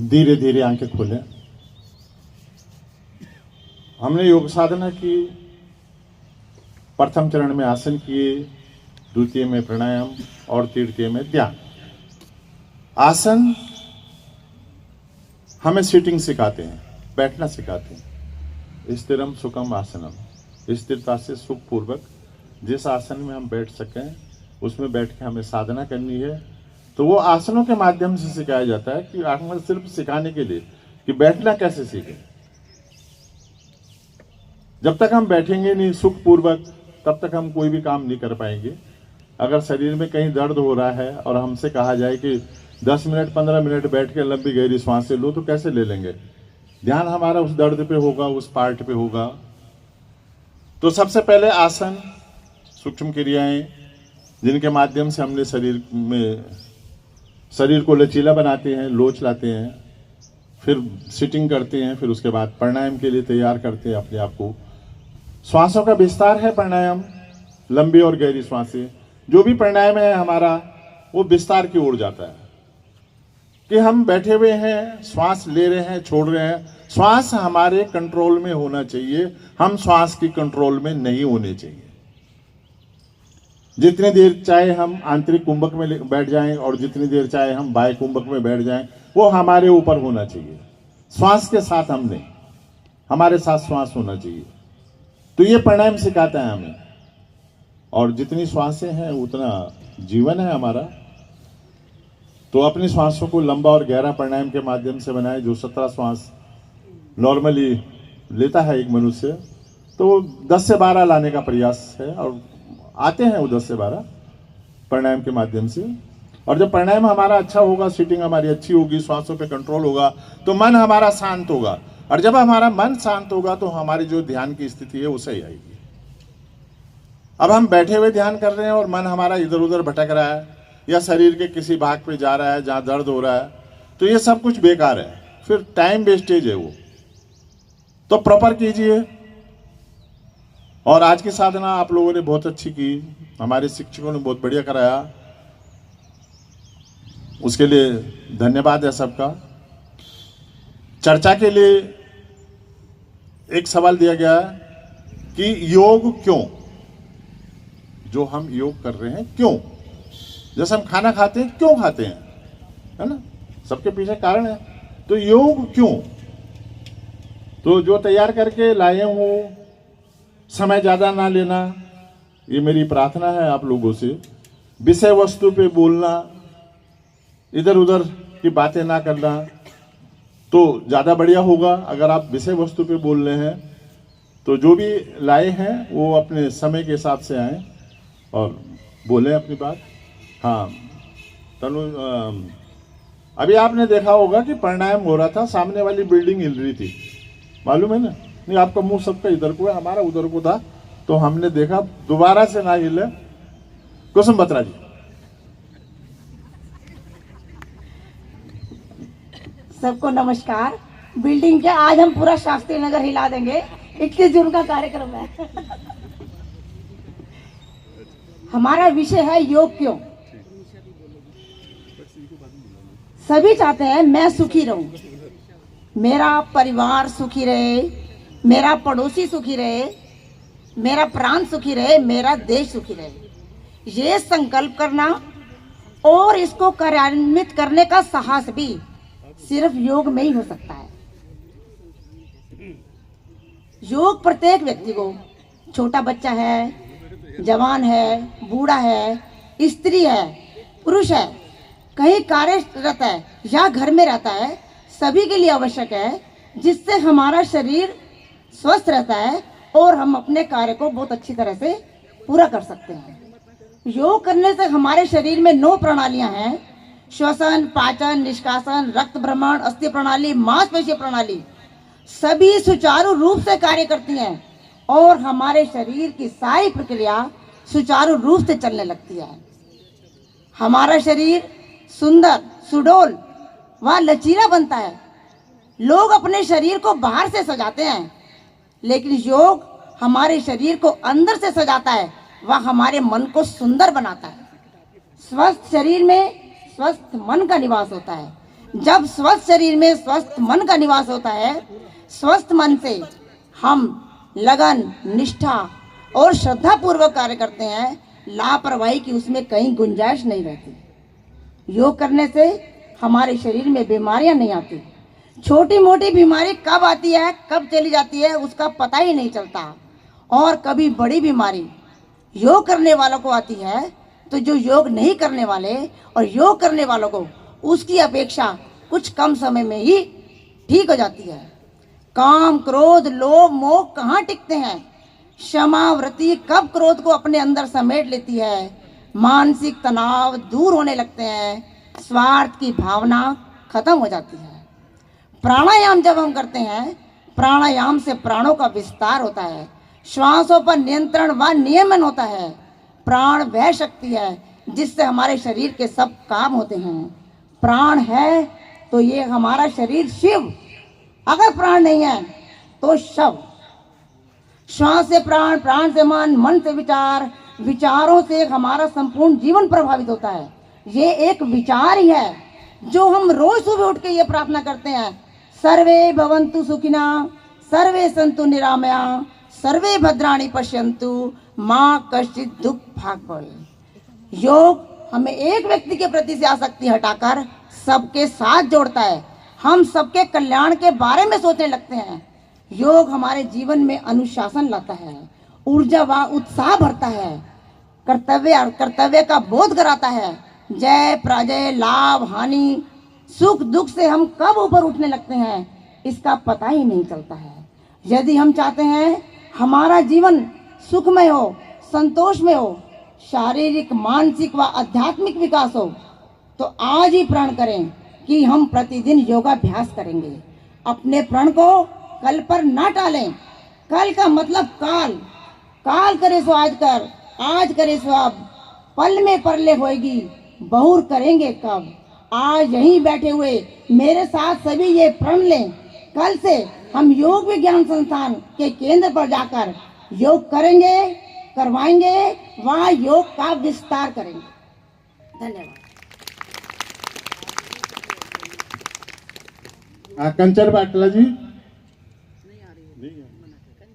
धीरे धीरे आंखें खोलें। हमने योग साधना की। प्रथम चरण में आसन किए, द्वितीय में प्राणायाम और तृतीय में ध्यान। आसन हमें सीटिंग सिखाते हैं, बैठना सिखाते हैं। स्थिरम सुखम आसनम, स्थिरता से सुखपूर्वक जिस आसन में हम बैठ सकें उसमें बैठ के हमें साधना करनी है। तो वो आसनों के माध्यम से सिखाया जाता है कि हमें सिर्फ सिखाने के लिए कि बैठना कैसे सीखें। जब तक हम बैठेंगे नहीं सुखपूर्वक तब तक हम कोई भी काम नहीं कर पाएंगे। अगर शरीर में कहीं दर्द हो रहा है और हमसे कहा जाए कि 10 मिनट 15 मिनट बैठ के लंबी गहरी सांसें लो, तो कैसे ले लेंगे? ध्यान हमारा उस दर्द पे होगा, उस पार्ट पे होगा। तो सबसे पहले आसन, सूक्ष्म क्रियाएं जिनके माध्यम से हमने शरीर को लचीला बनाते हैं, लोच लाते हैं, फिर सिटिंग करते हैं, फिर उसके बाद प्राणायाम के लिए तैयार करते हैं अपने आप को। श्वासों का विस्तार है प्राणायाम, लंबी और गहरी श्वासें। जो भी प्राणायाम है हमारा वो विस्तार की ओर जाता है कि हम बैठे हुए हैं, श्वास ले रहे हैं, छोड़ रहे हैं। श्वास हमारे कंट्रोल में होना चाहिए, हम श्वास की कंट्रोल में नहीं होने चाहिए। जितनी देर चाहे हम आंतरिक कुंभक में बैठ जाएं और जितनी देर चाहे हम बाह्य कुंभक में बैठ जाएं, वो हमारे ऊपर होना चाहिए। श्वास के साथ हम नहीं, हमारे साथ श्वास होना चाहिए। तो ये प्राणायाम सिखाता है हमें। और जितनी श्वासें हैं उतना जीवन है हमारा। तो अपनी श्वासों को लंबा और गहरा प्राणायाम के माध्यम से बनाए। जो 17 श्वास नॉर्मली लेता है एक मनुष्य, तो 10 से 12 लाने का प्रयास है और आते हैं वो 10 से 12 प्राणायाम के माध्यम से। और जब प्राणायाम हमारा अच्छा होगा, सीटिंग हमारी अच्छी होगी, श्वासों पे कंट्रोल होगा, तो मन हमारा शांत होगा। और जब हमारा मन शांत होगा तो हमारी जो ध्यान की स्थिति है वो सही आएगी। अब हम बैठे हुए ध्यान कर रहे हैं और मन हमारा इधर उधर भटक रहा है या शरीर के किसी भाग पे जा रहा है जहाँ दर्द हो रहा है, तो ये सब कुछ बेकार है, फिर टाइम वेस्टेज है वो। तो प्रॉपर कीजिए। और आज की साधना आप लोगों ने बहुत अच्छी की, हमारे शिक्षकों ने बहुत बढ़िया कराया, उसके लिए धन्यवाद है सबका। चर्चा के लिए एक सवाल दिया गया कि योग क्यों, जो हम योग कर रहे हैं क्यों? जैसे हम खाना खाते हैं क्यों खाते हैं, है ना? सबके पीछे कारण है। तो योग क्यों? तो जो तैयार करके लाए हूं, समय ज्यादा ना लेना, ये मेरी प्रार्थना है आप लोगों से। विषय वस्तु पे बोलना, इधर उधर की बातें ना करना, तो ज्यादा बढ़िया होगा। अगर आप विषय वस्तु पे बोल रहे हैं तो जो भी लाए हैं वो अपने समय के हिसाब से आए और बोलें अपनी बात। हाँ तनु, अभी आपने देखा होगा कि प्राणायाम हो रहा था, सामने वाली बिल्डिंग हिल रही थी, मालूम है ना? नहीं, आपका मुंह सबका इधर को है, हमारा उधर को था, तो हमने देखा दोबारा से ना हिले। कुसुम बत्रा जी। सबको नमस्कार। बिल्डिंग के आज हम पूरा शास्त्री नगर हिला देंगे, 21 जून का कार्यक्रम है। हमारा विषय है योग क्यों। सभी चाहते हैं मैं सुखी रहूं, मेरा परिवार सुखी रहे, मेरा पड़ोसी सुखी रहे, मेरा प्राण सुखी रहे, मेरा देश सुखी रहे। ये संकल्प करना और इसको कार्यान्वित करने का साहस भी सिर्फ योग में ही हो सकता है। योग प्रत्येक व्यक्ति को, छोटा बच्चा है, जवान है, बूढ़ा है, स्त्री है, पुरुष है, कहीं कार्यरत है या घर में रहता है, सभी के लिए आवश्यक है, जिससे हमारा शरीर स्वस्थ रहता है और हम अपने कार्य को बहुत अच्छी तरह से पूरा कर सकते हैं। योग करने से हमारे शरीर में 9 प्रणालियां हैं: श्वसन, पाचन, निष्कासन, रक्त भ्रमण, अस्थि प्रणाली, मांसपेशी प्रणाली। सभी सुचारू रूप से कार्य करती हैं और हमारे शरीर की सारी प्रक्रिया सुचारू रूप से चलने लगती है। हमारा शरीर सुंदर, सुडौल व लचीला बनता है। लोग अपने शरीर को बाहर से सजाते हैं, लेकिन योग हमारे शरीर को अंदर से सजाता है, वह हमारे मन को सुंदर बनाता है। स्वस्थ शरीर में स्वस्थ मन का निवास होता है। जब स्वस्थ शरीर में स्वस्थ मन का निवास होता है, स्वस्थ मन से हम लगन, निष्ठा और श्रद्धा पूर्वक कार्य करते हैं, लापरवाही की उसमें कहीं गुंजाइश नहीं रहती। योग करने से हमारे शरीर में बीमारियां नहीं आती। छोटी मोटी बीमारी कब आती है, कब चली जाती है, उसका पता ही नहीं चलता। और कभी बड़ी बीमारी योग करने वालों को आती है, तो जो योग नहीं करने वाले और योग करने वालों को उसकी अपेक्षा कुछ कम समय में ही ठीक हो जाती है। काम, क्रोध, लोभ, मोह कहाँ टिकते हैं? क्षमावृत्ति कब क्रोध को अपने अंदर समेट लेती है, मानसिक तनाव दूर होने लगते हैं, स्वार्थ की भावना खत्म हो जाती है। प्राणायाम जब हम करते हैं, प्राणायाम से प्राणों का विस्तार होता है, श्वासों पर नियंत्रण व नियमन होता है। प्राण वह शक्ति है जिससे हमारे शरीर के सब काम होते हैं। प्राण है तो ये हमारा शरीर शिव, अगर प्राण नहीं है तो शव। श्वास से प्राण, प्राण से मन, मन से विचार, विचारों से हमारा संपूर्ण जीवन प्रभावित होता है। ये एक विचार ही है जो हम रोज सुबह उठ के ये प्रार्थना करते हैं, सर्वे भवन्तु सुखिना, सर्वे सन्तु निरामया, सर्वे भद्राणि पश्यन्तु, माँ कश्चित दुख भाग भवेत्। योग हमें एक व्यक्ति के प्रति से आसक्ति हटाकर सबके साथ जोड़ता है। हम सबके कल्याण के बारे में सोचने लगते हैं। योग हमारे जीवन में अनुशासन लाता है, ऊर्जा व उत्साह भरता है, कर्तव्य का बोध कराता है। जय पराजय, लाभ हानि, सुख दुख से हम कब ऊपर उठने लगते हैं, इसका पता ही नहीं चलता है। यदि हम चाहते हैं हमारा जीवन सुखमय हो, संतोष में हो, शारीरिक, मानसिक व आध्यात्मिक विकास हो, तो आज ही प्रण करें कि हम प्रतिदिन योगाभ्यास करेंगे। अपने प्रण को कल पर ना टालें। कल का मतलब काल, काल करे सो आज कर, आज करे सो अब, पल में परले होएगी, बहुर करेंगे कब। आज यहीं बैठे हुए मेरे साथ सभी ये प्रण लें, कल से हम योग विज्ञान संस्थान के केंद्र पर जाकर योग करेंगे, करवाएंगे, वहाँ योग का विस्तार करेंगे। धन्यवाद। कंचन बाटला जी नहीं आ रही है।